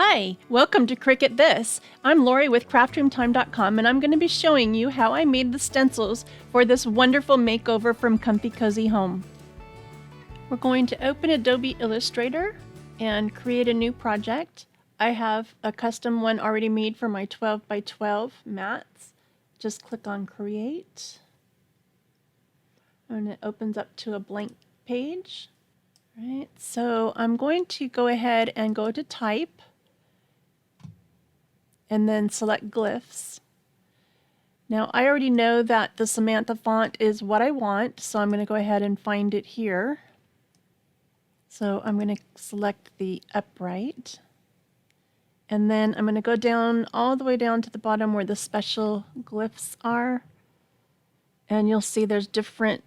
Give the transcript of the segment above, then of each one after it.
Hi, welcome to Cricut This. I'm Laurie with craftroomtime.com and I'm going to be showing you how I made the stencils for this wonderful makeover from Comfy Cozy Home. We're going to open Adobe Illustrator and create a new project. I have a custom one already made for my 12 by 12 mats. Just click on Create and it opens up to a blank page. Right, so I'm going to go ahead and go to Type and then select Glyphs. Now I already know that the Samantha font is what I want, so I'm going to go ahead and find it here. So I'm going to select the upright, and then I'm going to go down all the way down to the bottom where the special glyphs are, and you'll see there's different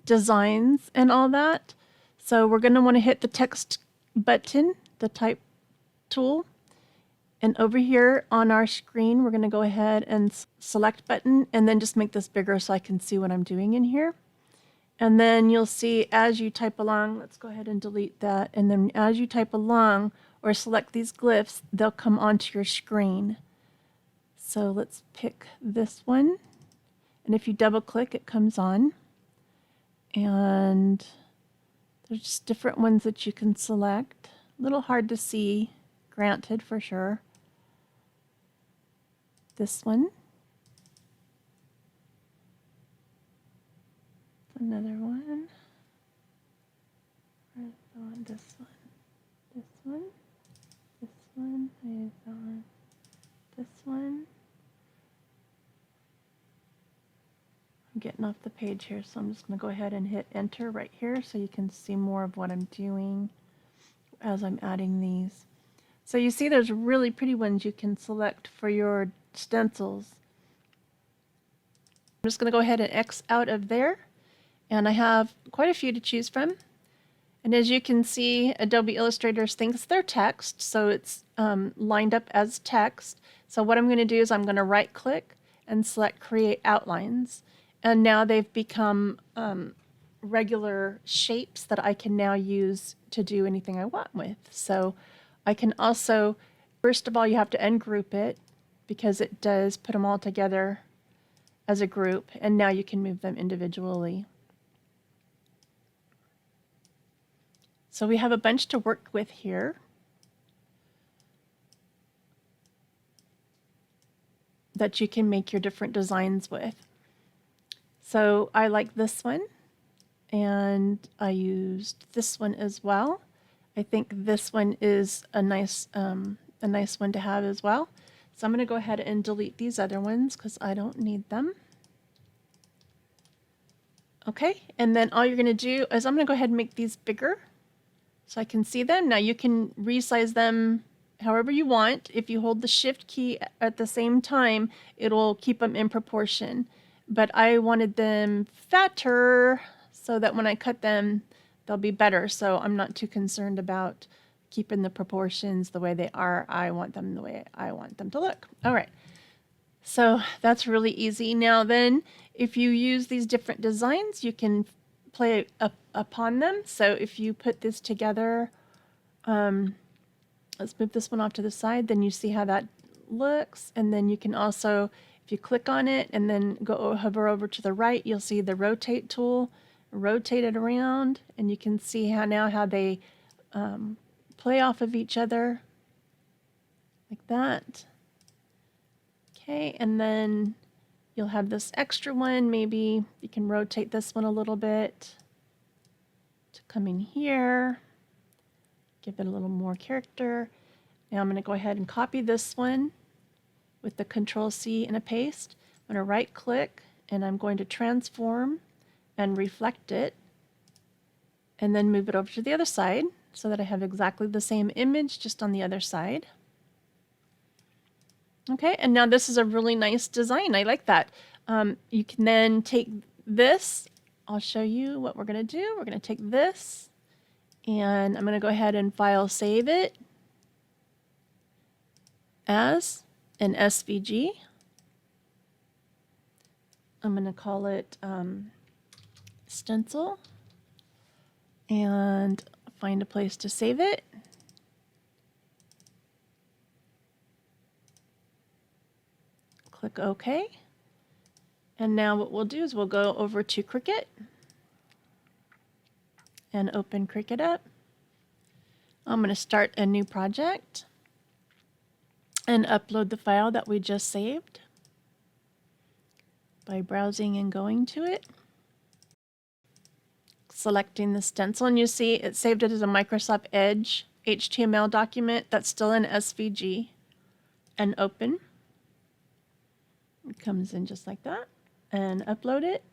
designs and all that. So we're going to want to hit the text button, the type tool. And over here on our screen, we're going to go ahead and select button and then just make this bigger so I can see what I'm doing in here. And then you'll see as you type along, let's go ahead and delete that. And then as you type along or select these glyphs, they'll come onto your screen. So let's pick this one. And if you double click, it comes on. And there's just different ones that you can select. A little hard to see, granted, for sure. This one. Another one. Where's the one? This one. This one. This one. There's the one. This one. I'm getting off the page here, so I'm just going to go ahead and hit enter right here so you can see more of what I'm doing as I'm adding these. So you see there's really pretty ones you can select for your stencils. I'm just going to go ahead and X out of there, and I have quite a few to choose from. And as you can see, Adobe Illustrator thinks they're text, so it's lined up as text. So what I'm going to do is I'm going to right click and select Create Outlines, and now they've become regular shapes that I can now use to do anything I want with. So I can also, first of all, you have to ungroup it because it does put them all together as a group, and now you can move them individually. So we have a bunch to work with here. That you can make your different designs with. So I like this one, and I used this one as well. I think this one is a nice one to have as well. So I'm going to go ahead and delete these other ones because I don't need them. Okay, and then all you're going to do is I'm going to go ahead and make these bigger so I can see them. Now you can resize them however you want. If you hold the shift key at the same time, it'll keep them in proportion. But I wanted them fatter so that when I cut them, they'll be better. So I'm not too concerned about keeping the proportions the way they are. I want them the way I want them to look. All right. So that's really easy. Now then, if you use these different designs, you can play upon them. So if you put this together, let's move this one off to the side, then you see how that looks. And then you can also, if you click on it and then go hover over to the right, you'll see the rotate tool, rotate it around, and you can see how they play off of each other like that. Okay, and then you'll have this extra one. Maybe you can rotate this one a little bit to come in here. Give it a little more character. Now I'm going to go ahead and copy this one with the Control-C and a paste. I'm going to right click and I'm going to transform and reflect it and then move it over to the other side so that I have exactly the same image just on the other side. Okay, and now this is a really nice design. I like that. You can then take this. I'll show you what we're going to do. We're going to take this, and I'm going to go ahead and file save it as an SVG. I'm going to call it Stencil and find a place to save it. click OK. And now what we'll do is we'll go over to Cricut and open Cricut up. I'm going to start a new project and upload the file that we just saved by browsing and going to it. Selecting the stencil, and you see it saved it as a Microsoft Edge HTML document that's still in SVG, and open. It comes in just like that, and upload it.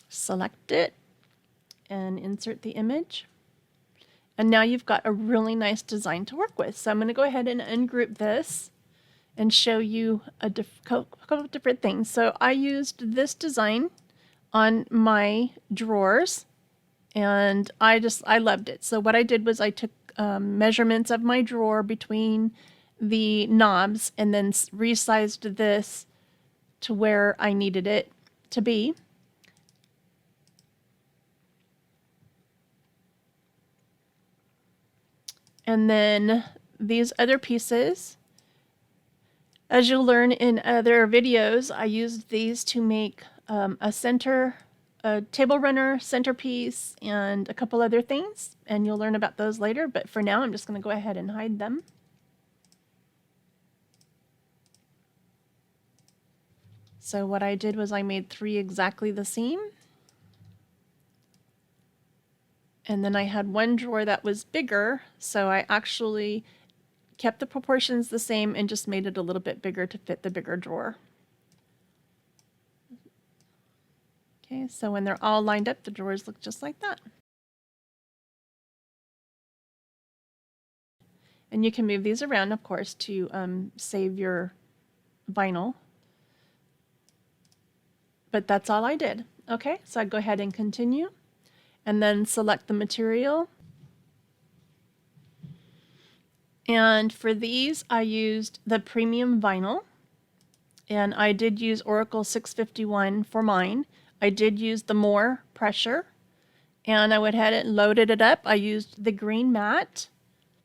Select it and insert the image. And now you've got a really nice design to work with. So I'm going to go ahead and ungroup this and show you a couple of different things. So I used this design on my drawers, and I loved it. So what I did was I took measurements of my drawer between the knobs and then resized this to where I needed it to be. And then these other pieces, as you'll learn in other videos, I used these to make a table runner, centerpiece, and a couple other things, and you'll learn about those later, but for now I'm just going to go ahead and hide them. So what I did was I made 3 exactly the same, and then I had one drawer that was bigger, so I actually kept the proportions the same and just made it a little bit bigger to fit the bigger drawer. Okay, so when they're all lined up, the drawers look just like that. And you can move these around, of course, to save your vinyl. But that's all I did. Okay, so I'd go ahead and continue, and then select the material. And for these, I used the premium vinyl, and I did use Oracle 651 for mine. I did use the more pressure, and I went ahead and loaded it up. I used the green matte,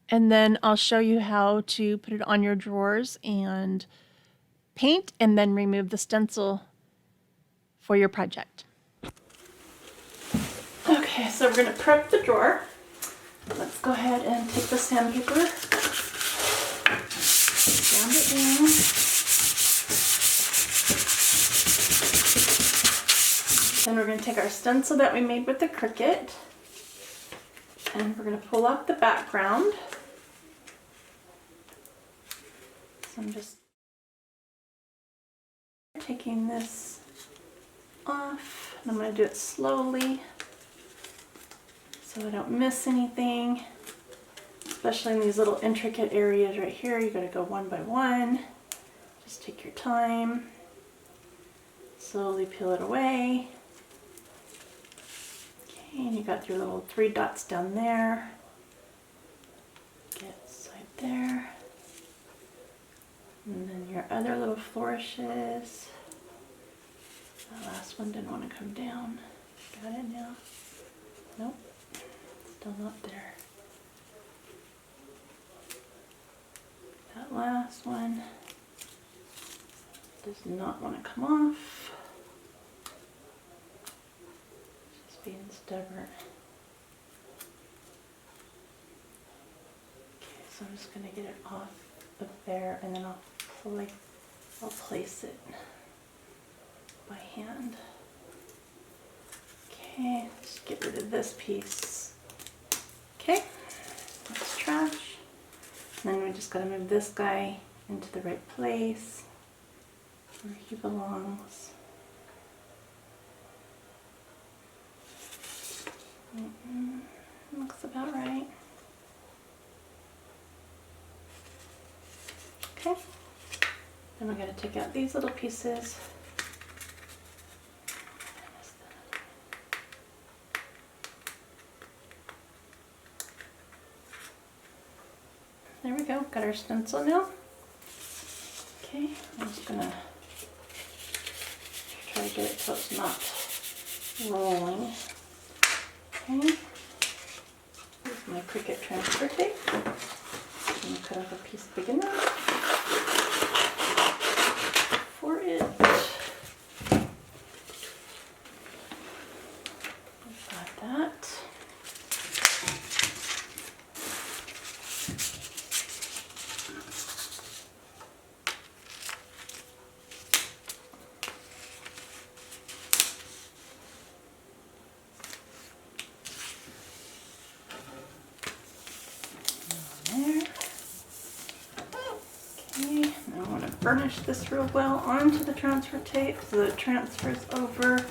and then I'll show you how to put it on your drawers and paint, and then remove the stencil for your project. Okay, so we're going to prep the drawer. Let's go ahead and take the sandpaper, round it down. Then we're going to take our stencil that we made with the Cricut, and we're going to pull off the background. So I'm just taking this off, and I'm going to do it slowly so I don't miss anything, especially in these little intricate areas right here. You got to go one by one. Just take your time, slowly peel it away. Okay, and you got your little 3 dots down there. Get side there, and then your other little flourishes. That last one didn't want to come down. Got it now? Nope, still not there. That last one does not want to come off. Just being stubborn. Okay, so I'm just going to get it off of there, and then I'll place it by hand. Okay, just get rid of this piece. Okay, that's trash. And then we just gotta move this guy into the right place where he belongs. Looks about right. Okay, then we're gonna take out these little pieces. There we go, got our stencil now. Okay, I'm just gonna try to get it so it's not rolling. Okay, here's my Cricut transfer tape. cut off a piece big enough for it. Got that. Burnish this real well onto the transfer tape so that it transfers over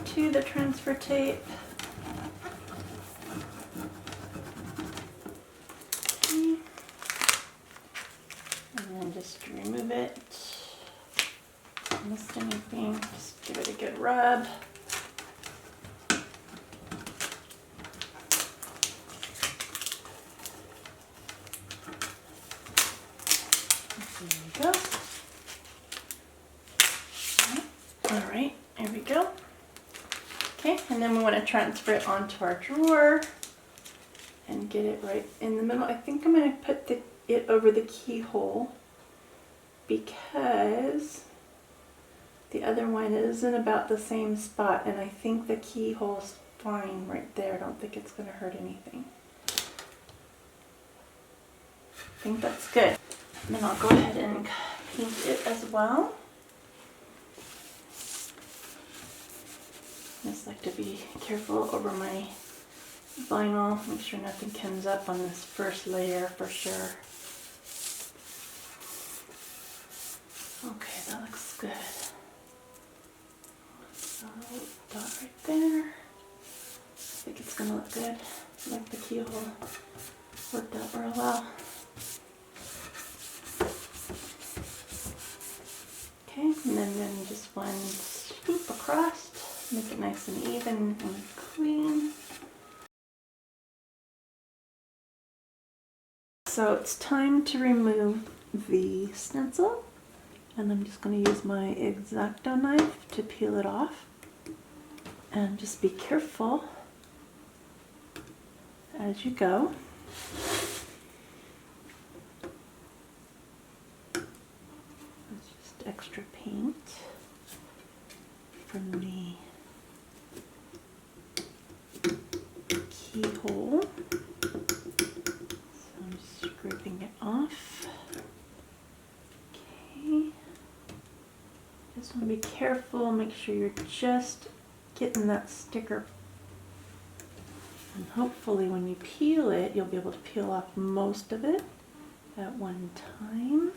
to the transfer tape. Okay. And then just remove it. Don't miss anything. Just give it a good rub. There we go. Alright, there we go. Okay, and then we want to transfer it onto our drawer and get it right in the middle. I think I'm going to put it over the keyhole because the other one isn't about the same spot, and I think the keyhole's fine right there. I don't think it's going to hurt anything. I think that's good. And then I'll go ahead and paint it as well. I just like to be careful over my vinyl, make sure nothing comes up on this first layer for sure. Okay, that looks good. So dot right there. I think it's gonna look good. I like the keyhole worked out real well. Okay, and then just one swoop across. Make it nice and even and clean. So it's time to remove the stencil, and I'm just going to use my X-Acto knife to peel it off. And just be careful as you go. That's just extra paint from the keyhole. So I'm just scraping it off. Okay. Just want to be careful, make sure you're just getting that sticker. And hopefully when you peel it, you'll be able to peel off most of it at one time.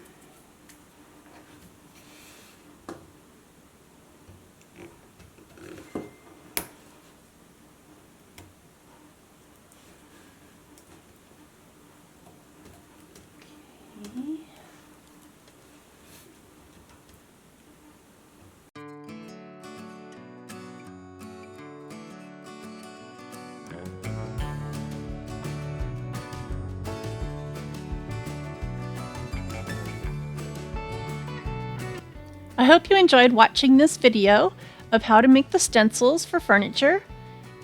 I hope you enjoyed watching this video of how to make the stencils for furniture,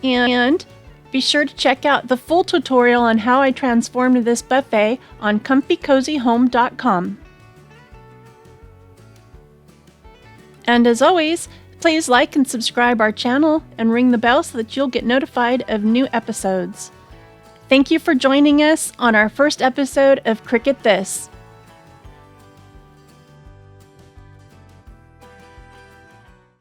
and be sure to check out the full tutorial on how I transformed this buffet on comfycozyhome.com. And as always, please like and subscribe our channel and ring the bell so that you'll get notified of new episodes. Thank you for joining us on our first episode of Cricut This.